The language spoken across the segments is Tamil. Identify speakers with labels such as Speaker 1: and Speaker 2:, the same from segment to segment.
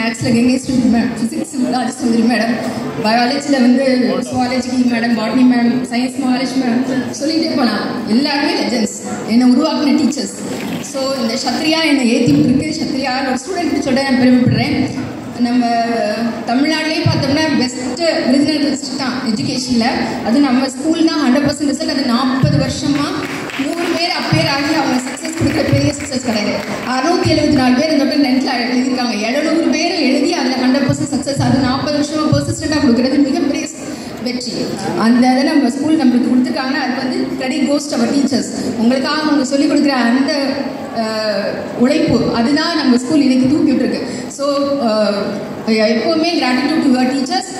Speaker 1: மேக்ஸில் கங்கேஸ்வரி மேடம், ஃபிசிக்ஸில் ராஜசுந்தரி மேடம், பயாலஜியில் வந்து zoology madam, botany madam, science Mahalakshmi madam சொல்லிகிட்டே போகலாம். எல்லாருமே லெஜெண்ட்ஸ், என்னை உருவாக்கின டீச்சர்ஸ். ஸோ இந்த சத்ரியா என்னை ஏற்றி விட்டுருக்கு. சத்ரியா ஒரு ஸ்டூடெண்ட் சொல்ல நான் பெருமைப்படுறேன். நம்ம தமிழ்நாட்டிலே பார்த்தோம்னா பெஸ்ட்டு ஒரிஜினல் ரிசல்ட் தான் எஜுகேஷனில். அது நம்ம ஸ்கூல் தான் 100% ரிசல்ட். அது 40 வருஷமாக 100 பேர் அப்பேர் ஆகி அவங்க சக்ஸஸ் கொடுக்குற பெரிய சக்ஸஸ் கிடையாது. 674 பேர் இந்த நெட்டில் எழுதியிருக்காங்க. 700 பேர் எழுதி அதில் 100% சக்ஸஸ். அது 40 வருஷமாக பர்சிஸ்டண்ட்டாக கொடுக்குறது மிகப்பெரிய வெற்றி. அந்த இதை நம்ம ஸ்கூல் நம்மளுக்கு கொடுத்துருக்காங்கன்னா அது வந்து credit goes to our teachers. உங்களுக்காக அவங்க சொல்லிக் கொடுக்குற அந்த உழைப்பு அதுதான் நம்ம ஸ்கூல் இன்னைக்கு தூக்கி விட்டுருக்கு. ஸோ எப்போவுமே கிராட்டிடியூட் டு யுவர் டீச்சர்ஸ்.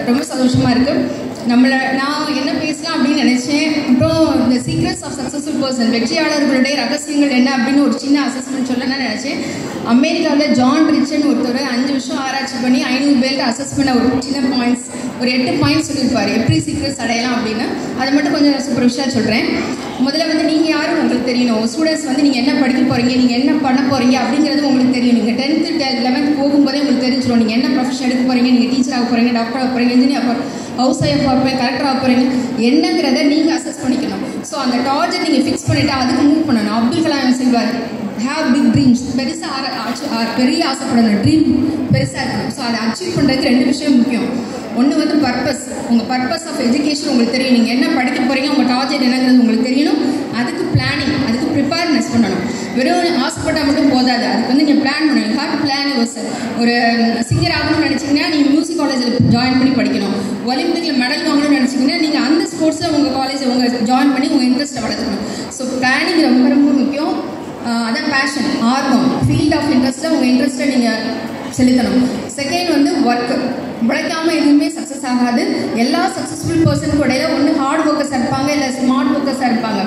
Speaker 1: ரொம்ப சந்தோஷமாக இருக்குது. நான் என்ன பேசலாம் அப்படின்னு நினச்சேன். அப்புறம் இந்த சீக்ரெட்ஸ் ஆஃப் சக்ஸஸ்ஃபுல் பர்சன், வெற்றியாளர்களுடைய ரகசியங்கள் என்ன அப்படின்னு ஒரு சின்ன அசஸ்மெண்ட் சொல்லணும்னு நினச்சேன். அமெரிக்காவில் ஜான் ரிச்சன் ஒருத்தர் 5 வருஷம் ஆராய்ச்சி பண்ணி 500 பேர்கிட்ட அசஸ் பண்ண ஒரு சின்ன பாயிண்ட்ஸ், ஒரு 8 பாயிண்ட்ஸ் சொல்லியிருப்பார் எப்படி சீக்ரெட்ஸ் அடையலாம் அப்படின்னு. அதை மட்டும் கொஞ்சம் சூப்பர்ஃபிஷியலாக சொல்கிறேன். முதல்ல வந்து நீங்கள் யாரும் உங்களுக்கு தெரியணும். ஸ்டூடெண்ட்ஸ் வந்து நீங்கள் என்ன படிக்க போகிறீங்க, நீங்கள் என்ன பண்ண போகிறீங்க அப்படிங்கிறது உங்களுக்கு தெரியும். நீங்கள் 10th 11th போகும்போதே உங்களுக்கு தெரிஞ்சிடும் நீங்கள் என்ன ப்ரொஃபஷன் எடுக்க போகிறீங்க. நீங்கள் டீச்சர் ஆக போகிறீங்க, டாக்டர் ஆக போகிறீங்க, இன்ஜினியர் ஆக போகிறீங்க, ஹவுஸ் ஒய்ஃப் ஆக போகிறீங்க, கலெக்டர் ஆக போகிறீங்க, என்னங்கிறத நீங்கள் அசஸ் பண்ணிக்கணும். ஸோ அந்த டார்கெட் நீங்கள் ஃபிக்ஸ் பண்ணிவிட்டு அதுக்கு மூவ் பண்ணணும். அப்துல் கலாம் சொல்வார், ஹேவ் பிக் ட்ரீம்ஸ். பெரிய ஆசைப்படணும், ட்ரீம் பெருசாக இருக்கணும். ஸோ அதை அச்சீவ் பண்ணுறதுக்கு 2 விஷயம் முக்கியம். ஒன்று வந்து பர்பஸ். உங்கள் பர்பஸ் ஆஃப் எஜுகேஷன் உங்களுக்கு தெரியும். நீங்கள் என்ன படிக்க போகிறீங்க, உங்கள் டார்கெட் என்னங்கிறது உங்களுக்கு தெரியணும். அதுக்கு பிளானிங், அதுக்கு ப்ரிப்பேர்னஸ் பண்ணணும். வெறும் ஆசைப்பட்டால் மட்டும் போதாது, அதுக்கு வந்து நீங்கள் பிளான் பண்ணணும். ஹார்ட் பிளான் ஒரு சிங்கர் ஆகணும்னு நினச்சிங்கன்னா நீங்கள் மியூசிக் காலேஜில் ஜாயின் பண்ணி படிக்கணும். ஒலிம்பிக்கில் மெடல் வாங்கணும்னு நினச்சிங்கன்னா நீங்கள் அந்த ஸ்போர்ட்ஸில் உங்கள் காலேஜில் ஜாயின் பண்ணி உங்கள் இன்ட்ரெஸ்ட்டை வளர்த்துக்கணும். ஸோ பிளானிங் ரொம்ப ரொம்ப முக்கியம். அதான் பேஷன், ஆர்வம், ஃபீல்ட் ஆஃப் இன்ட்ரெஸ்ட்டில் உங்கள் இன்ட்ரெஸ்ட்டை நீங்கள் செலுத்தணும். செகண்ட் வந்து ஒர்க்கு. உழைக்காமல் எதுவுமே சக்ஸஸ் ஆகாது. எல்லா சக்ஸஸ்ஃபுல் பர்சனுக்கு இடையில ஒன்று ஹார்ட் ஒர்க்கர்ஸாக இருப்பாங்க, இல்லை ஸ்மார்ட் ஒர்க்கர்ஸாக இருப்பாங்க.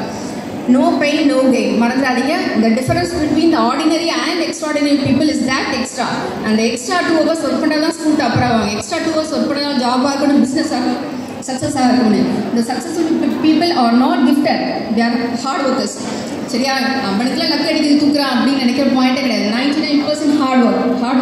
Speaker 1: நோ பெயின் நோ கெயின் மறந்துடாதீங்க. இந்த difference between the ordinary and extraordinary people is that extra. அந்த எக்ஸ்ட்ரா 2 hours ஒர்க் பண்ணால் தான் ஸ்கூல் டாப்பர் ஆவாங்க. எக்ஸ்ட்ரா 2 hours ஒர்க் பண்ணால் ஜாபாக இருக்கணும், பிஸ்னஸ் ஆகணும், சக்ஸஸாக இருக்க முடியும். இந்த successful people are not gifted, they are hard workers. சரியா? நம்மளுக்குலாம் லக் அடிக்கிறது தூக்குறான் அப்படின்னு நினைக்கிற பாயிண்டே கிடையாது. 99% ஹார்ட்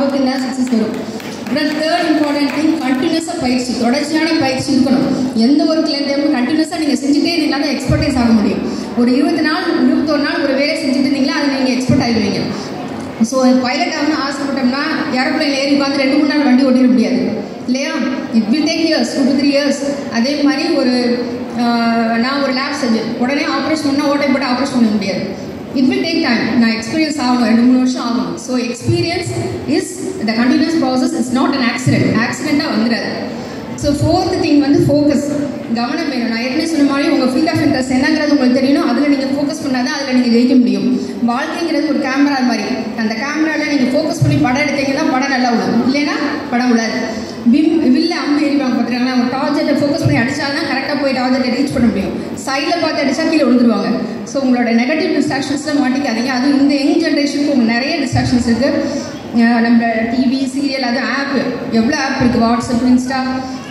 Speaker 1: ஒர்க் இருந்தால் சக்ஸஸ் வரும். அப்புறம் தேர்ட் இம்பார்ட்டன்ட் திங், கண்டினியூஸாக பயிற்சி, தொடர்ச்சியான பயிற்சி இருக்கணும். எந்த ஒர்க்லேருந்து கண்டினியூஸாக நீங்கள் செஞ்சுட்டே இருந்தீங்கன்னா தான் எக்ஸ்பர்டைஸ் ஆக முடியும். ஒரு 20 நாள் 21 நாள் ஒரு வேலை செஞ்சுட்டு இருந்தீங்களா அதை நீங்கள் எக்ஸ்பர்ட் ஆகிடுவீங்க. ஸோ பைலட் ஆகணும்னு ஆசைப்பட்டோம்னா ஏரோப்ளைன் ஏறி பார்த்து 2-3 நாள் வண்டி ஓட்டிட முடியாது இல்லையா? It will take years, 2 to 3 years. அதே மாதிரி நான் ஒரு லேப் செஞ்சேன், உடனே ஆப்ரேஷன் பண்ணால் ஓட்டை போட்டு ஆப்ரேஷன் பண்ண முடியாது. It will take time. நான் எக்ஸ்பீரியன்ஸ் ஆகணும், 2-3 வருஷம் ஆகும். So experience is the continuous process, it's not an ஆக்சிடெண்ட்டாக வந்துடாது. ஸோ ஃபோர்த் திங் வந்து ஃபோக்கஸ், கவனம் வேணும். நான் ஏற்கனவே சொன்ன மாதிரி உங்கள் ஃபீல்ட் ஆஃப் இன்ட்ரெஸ்ட் என்னங்கிறது உங்களுக்கு தெரியணும். அதில் நீங்கள் ஃபோக்கஸ் பண்ணால் தான் அதில் நீங்கள் ஜெயிக்க முடியும். வாழ்க்கைங்கிறது ஒரு கேமரா மாதிரி. அந்த கேமராவில் நீங்கள் ஃபோக்கஸ் பண்ணி படம் எடுத்தீங்கன்னா படம் நல்லா விடும், இல்லைன்னா படம் விடாது. வில்ல அம்பு எரிவாங்க பார்த்துருக்காங்களா? அவங்க டார்கெட்டை ஃபோக்கஸ் பண்ணி அடித்தாலும் கரெக்டாக போய் டார்கெட்டை ரீச் பண்ண முடியும். சைடில் பார்த்து அடித்தா கீழே விழுந்துருவாங்க. ஸோ உங்களோட நெகட்டிவ் டிஸ்ட்ராக்ஷன்ஸ்லாம் மாட்டிக்காதீங்க. அதுவும் இந்த யங் ஜென்ரேஷனுக்கு உங்களுக்கு நிறைய டிஸ்ட்ராக்ஷன்ஸ் இருக்குது. நம்ம டிவி சீரியல், அது ஆப், எவ்வளோ ஆப் இருக்குது, வாட்ஸ்அப், இன்ஸ்டா,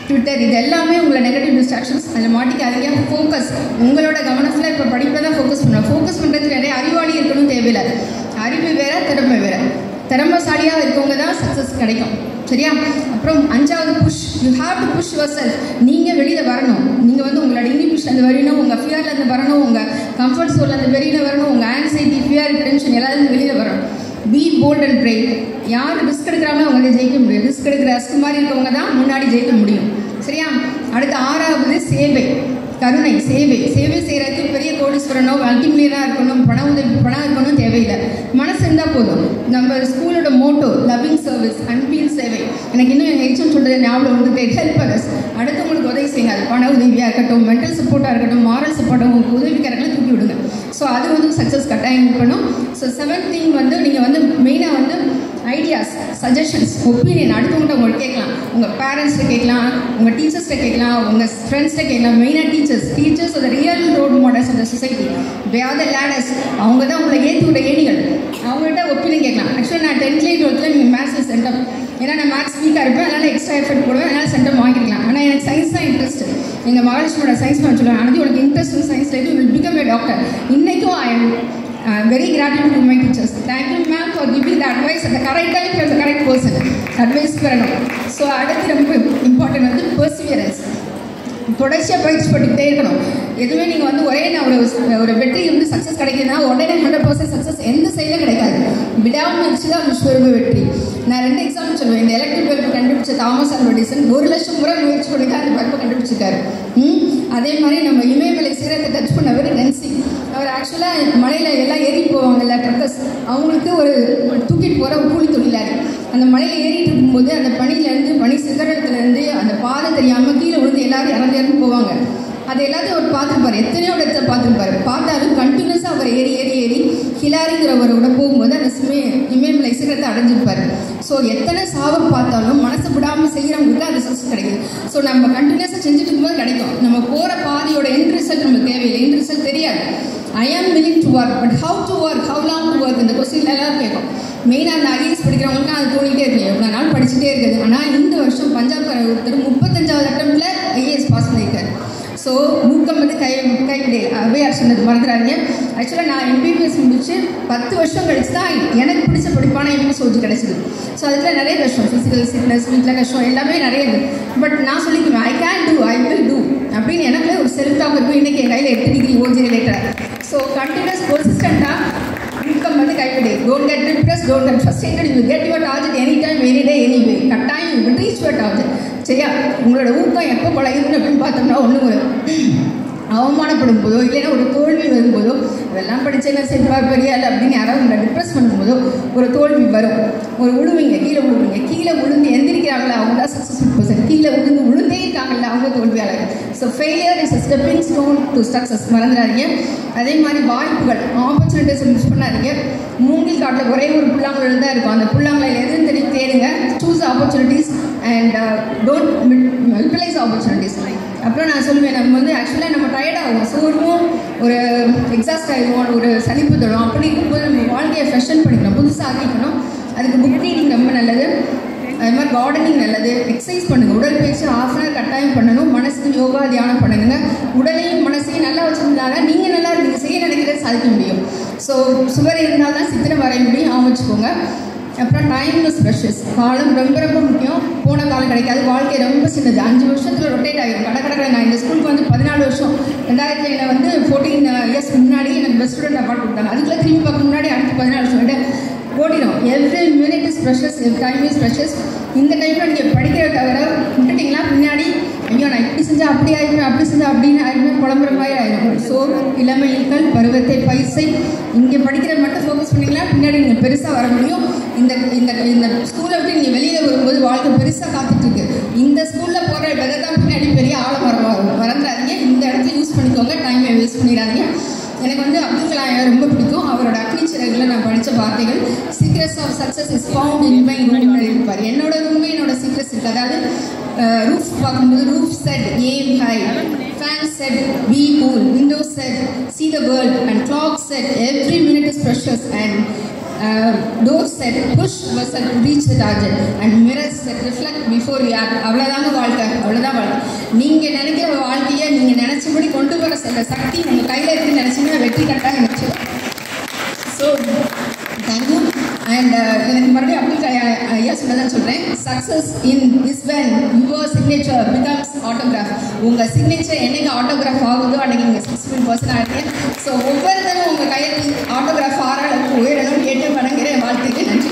Speaker 1: ட்விட்டர், இது எல்லாமே உங்களை நெகட்டிவ் டிஸ்ட்ராக்ஷன்ஸ். அதில் மாட்டிக்காதீங்க. ஃபோக்கஸ், உங்களோட கவனத்தில் இப்போ படிப்பில் தான் ஃபோக்கஸ் பண்ணணும். ஃபோக்கஸ் பண்ணுறதுக்கு நிறைய அறிவாளி இருக்கணும் தேவையில்லை. அறிவு வேறு, திறமை வேறு. திறமைசாலியாக இருக்கவங்க தான் சக்ஸஸ் கிடைக்கும். சரியா? அப்புறம் 5வது push, you have to push yourself. நீங்கள் வெளியில் வரணும். நீங்கள் வந்து உங்களோட இன்ஹிபிஷன்லேருந்து வரணும், உங்கள் ஃபியர்லேருந்து வரணும், உங்கள் கம்ஃபர்ட் ஜோன்லேருந்து வெளியில் வரணும், உங்கள் ஆன்சைட்டி, ஃபியர், டென்ஷன் எல்லாத்துலேருந்து வெளியில் வரணும். B bolt and brave. யார் ரிஸ்க் எடுக்கிறாங்களோ அவங்க ஜெயிக்க முடியும். ரிஸ்க் எடுக்கிற ரஸ்க் மாதிரி இருக்கவங்க தான் முன்னாடி ஜெயிக்க முடியும். சரியா? அடுத்து 6வது சேவை, கருணை, சேவை. சேவை செய்கிறதுக்கு பெரிய கோடீஸ்வரனோ மல்டிமில்லியனாக இருக்கணும், பணம் இருக்கணும் தேவையில்லை. மனசு இருந்தால் போதும். நம்ம ஸ்கூலோட மோட்டோ லவ்விங் சர்வீஸ், அன்பின் சேவை. எனக்கு இன்னும் எங்கள் ஹெச்எம் சொல்கிறது ஞாபகம் வந்துட்டு, ஹெல்ப் அதர்ஸ். அடுத்தவங்களுக்கு உதவி செய்யுங்க. அது பண உதவியாக இருக்கட்டும், மென்டல் சப்போர்ட்டாக இருக்கட்டும், மாரல் சப்போர்ட்டாக உங்களுக்கு உதவிக்காரங்களை தூக்கி விடுங்க. ஸோ அது வந்து சக்ஸஸ் கட்டாயம் இருக்கணும். ஸோ 7th திங் வந்து நீங்கள் வந்து மெயினாக வந்து ஐடியாஸ், சஜஷன்ஸ், ஒப்பீனியன் அடுத்தவங்கள்ட்ட உங்களுக்கு கேட்கலாம். உங்கள் பேரண்ட்ஸ்கிட்ட கேட்கலாம், உங்கள் டீச்சர்ஸ்கிட்ட கேட்கலாம், உங்கள் ஃப்ரெண்ட்ஸ்கிட்ட கேட்கலாம். மெயினாக teachers are the real role models of the society. They are the ladders. அவங்க தான் உங்களை ஏற்றி விட ஏணிகள். அவங்கள்ட்ட ஒப்பீனியன் கேட்கலாம். ஆக்சுவலாக நான் 10th 12th நீங்கள் மேத்ஸில் சென்டம், ஏன்னா நான் மேத்ஸ் வீக்காக இருப்பேன், அதனால் எக்ஸ்ட்ரா எஃபர்ட் போடுவேன், அதனால் சென்டம் வாங்கிக்கலாம். ஆனால் எனக்கு சயின்ஸ் தான் இன்ட்ரெஸ்ட். எங்கள் மகாலட்சுமியோட சயின்ஸ் மேம் சொல்லுவாங்க, ஆனால் உனக்கு interest science light, you will become a doctor. இன்றைக்கும் I am very grateful to my teachers. Thank you ma'am for giving the advice at the correct time, at the correct person advice பெறணும். ஸோ அடுத்து ரொம்ப இம்பார்ட்டன்ட் வந்து பெர்சிவியரன்ஸ். தொடர்ச்சியாக பயிற்சி பண்ணிக்கிட்டே இருக்கணும். எதுவுமே நீங்கள் வந்து ஒரே ஒரு வெற்றி வந்து சக்ஸஸ் கிடைக்குதுன்னா உடனே 100% சக்ஸஸ் எந்த செயலும் கிடைக்காது. விடாமுயற்சி தான் விஸ்வரூப வெற்றி. நான் 2 எக்ஸாம்பிள் சொல்லுவேன். இந்த எலக்ட்ரிக் பல்பு கண்டுபிடிச்ச தாமஸ் ஆல்வா எடிசன் 1,00,000 முறை முயற்சி பண்ணி தான் அந்த பல்பை கண்டுபிடிச்சிருக்காரு. அதே மாதிரி நம்ம இமயமலை சிகரத்தை டச் பண்ணவர் ரென்சி. அவர் ஆக்சுவலாக மலையில் எல்லாம் ஏறி போவாங்கல்ல ட்ரக்கர்ஸ், அவங்களுக்கு ஒரு தூக்கிட்டு போகிற ஒரு கூலி தொழிலாளி. அந்த மலையில் ஏறிட்டு இருக்கும்போது அந்த பனியிலேருந்து பனி சிகரத்துலேருந்து அந்த பாதை தெரியாமல் கீழே விழுந்து எல்லாரும் இறந்து போவாங்க. அது எல்லாத்தையும் அவர் பார்த்துருப்பார், எத்தனையோ இடத்துல பார்த்துருப்பாரு. பார்த்தாலும் கண்டினியூஸாக அவர் ஏறி ஏறி ஏறி ஹிலாரிங்கிறவரோட போகும்போது அந்த இமயமலை சிகரத்தை அடைஞ்சிருப்பார். ஸோ எத்தனை சாவை பார்த்தாலும் மனசை விடாமல் செய்கிறவங்களுக்கு அந்த சக்ஸஸ் கிடைக்குது. ஸோ நம்ம கண்டினியூஸாக செஞ்சுட்டு இருக்கும்போது கிடைக்கும். நம்ம போகிற பாதையோட எண்ட் ரிசல்ட் நமக்கு தேவையில்லை, எண்ட் ரிசல்ட் தெரியாது. I am willing to work, but how to work, how long to work, இந்த கொஸ்டின் எல்லாரும் கேட்கும். மெயினாக அந்த ஐஏஎஸ் படிக்கிறவங்களுக்கு அது தோணிகிட்டே இருக்கு, எவ்வளோ நாள் படிச்சுட்டே இருக்குது. ஆனால் இந்த வருஷம் பஞ்சாப்கார ஒருத்தர் 35வது அட்டம்ப்டில் ஐஏஎஸ் பாஸ் பண்ணியிருக்காரு. ஸோ ஊக்கம் வந்து கைவிடே அவையார் சொன்னது மறந்துடாதீங்க. ஆக்சுவலாக நான் எம்பிபிஎஸ் முடிச்சு 10 வருஷம் கழிச்சு தான் எனக்கு பிடிச்ச படிப்பான எம்பிஎஸ் ஓஜி கிடச்சிது. ஸோ அதில் நிறைய கஷ்டம், ஃபிசிக்கல் ஃபிட்னஸ், வீட்டில் கஷ்டம் எல்லாமே நிறைய இருக்குது. பட் நான் சொல்லிக்குவேன் I can do, I will do அப்படின்னு எனக்கு ஒரு செல்ஃப் டாக் இருக்கும். இன்றைக்கி என் கையில் 8 டிகிரி ஓஜி ரிலேட்டடாக. ஸோ கண்டினியூஸ் பெர்சிஸ்டண்ட்டாக ஊக்கம் வந்து கைவிடே. Don't get depress, don't get frustrated, you get your target any time any day any way. கட்டாயம் you will reach your target. சரியா? உங்களோட ஊக்கம் எப்போ குறையுதுன்னு அப்படின்னு பார்த்தோம்னா ஒன்று அவமானப்படும் போதோ இல்லைன்னா ஒரு தோல்வி வரும்போதோ, இதெல்லாம் படித்தேன்னா செல்வார் பெரியாள் அப்படின்னு யாராவது உங்களை டிப்ரெஸ் பண்ணும்போதோ ஒரு தோல்வி வரும். ஒரு விழுவீங்க, கீழே விழுந்து எந்திரிக்கிறாங்களா அவங்க தான் சக்ஸஸ்ஃபுல் பர்சன், கீழே விழுந்தே இருக்காங்கல்ல அவங்க தோல்வியாளர். So failure is a stepping stone to success, மறந்துடாதீங்க. அதே மாதிரி வாய்ப்புகள், ஆப்பர்ச்சுனிட்டிஸ் மிஸ் பண்ணாதீங்க. மூங்கில் காட்டில் ஒரே ஒரு புல்லாங்குழல் தான் இருக்கும், அந்த புல்லாங்குழல் எதுன்னு தெரியும் தேடுங்க. Choose opportunities and don't utilize opportunities. அப்புறம் நான் சொல்லுவேன், நம்ம வந்து ஆக்சுவலாக நம்ம டயர்டாகும், சோர்வும் ஒரு எக்ஸாஸ்ட் ஆகிடுவோம், ஒரு சலிப்பு தரும். அப்படி இருக்கும்போது நம்ம வாழ்க்கையை ஃப்ரெஷன் பண்ணிக்கணும், புதுசாக ஆக்கிக்கணும். அதுக்கு புக் ரீடிங் ரொம்ப நல்லது. அது மாதிரி கார்டனிங் நல்லது. எக்ஸசைஸ் பண்ணுங்கள், உடற்பயிற்சி 1/2 hour கட்டாயம் பண்ணணும். மனசுக்கு யோகா தியானம் பண்ணுங்க. உடலையும் மனசையும் நல்லா வச்சுருந்தாலும் நீங்கள் நல்லா நீங்கள் செய்ய நினைக்கிறத சாதிக்க முடியும். ஸோ சுவர் இருந்தால் தான் சித்திரம் வரைய முடியும், ஆரம்பிச்சுக்கோங்க. அப்புறம் டைம் இஸ் ப்ரெஷஸ். காலம் ரொம்ப ரொம்ப முக்கியம். போன காலம் கிடைக்காது. வாழ்க்கை ரொம்ப சின்னது. 5 வருஷத்தில் ரொட்டேட் ஆகிடும். கடை நான் இந்த ஸ்கூலுக்கு வந்து 14 வருஷம். 2000 என்னை வந்து 14 years முன்னாடி எனக்கு பெஸ்ட் ஸ்டூடெண்ட் அவார்ட் கொடுத்தாங்க. அதுக்குள்ளே திரும்பி பார்க்க முன்னாடி அடுத்து 14 வருஷம் ஓடிடும். Every minute is precious, time is precious. இந்த டைமில் நீங்கள் படிக்கிற தவிர விட்டுட்டிங்கன்னா பின்னாடி ஐயோ நான் இப்படி செஞ்சால் அப்படி ஆகிடும், அப்படி செஞ்சால் அப்படின்னு ஆகிடும், குழம்புற மாதிரி ஆகிடும். ஸோ இளமைகள் பருவத்தை பயிற்சி இங்கே படிக்கிற மட்டும் ஃபோக்கஸ் பண்ணிங்கன்னா பின்னாடி நீங்கள் பெருசாக வர முடியும். இந்த இந்த இந்த ஸ்கூலை விட்டு நீங்கள் வெளியில் வரும்போது வாழ்க்கை பெருசாக காத்துட்ருக்கு. இந்த ஸ்கூலில் போகிற விதை தான் பின்னாடி பெரிய ஆழமரமாக இருக்கும். மறந்துடாதீங்க, இந்த இடத்துல யூஸ் பண்ணிக்கோங்க, டைமை வேஸ்ட் பண்ணிடாதீங்க. எனக்கு வந்து அப்துல் கலாம் ரொம்ப பிடிக்கும். அவரோட அக்னி சிறகுல நான் படித்த வார்த்தைகள், secrets of success is found in my room இருப்பார். என்னோட ரூமே என்னோட சீக்ரெட்ஸ் இருக்குது. அதாவது ரூஃப் பார்க்கும்போது roof said aim high, fan said be cool, window said see the world, and clock said every minute is precious, and door said push yourself to reach the target, and mirror said reflect before you act. அவ்வளோதாங்க வாழ்க்கை, அவ்வளோதான் வாழ்க்கை. நீங்கள் நினைக்கிற வாழ்க்கையை நீங்கள் நினச்சபடி கொண்டு வர சில சக்தி உங்கள் கையில் இருக்குன்னு நினச்சிங்கன்னா வெற்றி கட்டாக நினச்சிடும். So thank you. அண்ட் எனக்கு மறுபடியும் அப்துல் ஐயா சொன்னதான் சொல்கிறேன். Success is when your signature becomes autograph. உங்கள் சிக்னேச்சர் என்னைக்கு ஆட்டோகிராஃப் ஆகுதோ அன்றைக்கி நீங்கள் சக்ஸஸ்ஃபுல் பர்சன் ஆகிட்டீங்க. ஸோ ஒவ்வொருத்தரும் உங்கள் கையில் ஆட்டோகிராஃப் ஆற அளவுக்கு உயரணும். 8 மடங்கிற வாழ்க்கைக்கு நன்றி.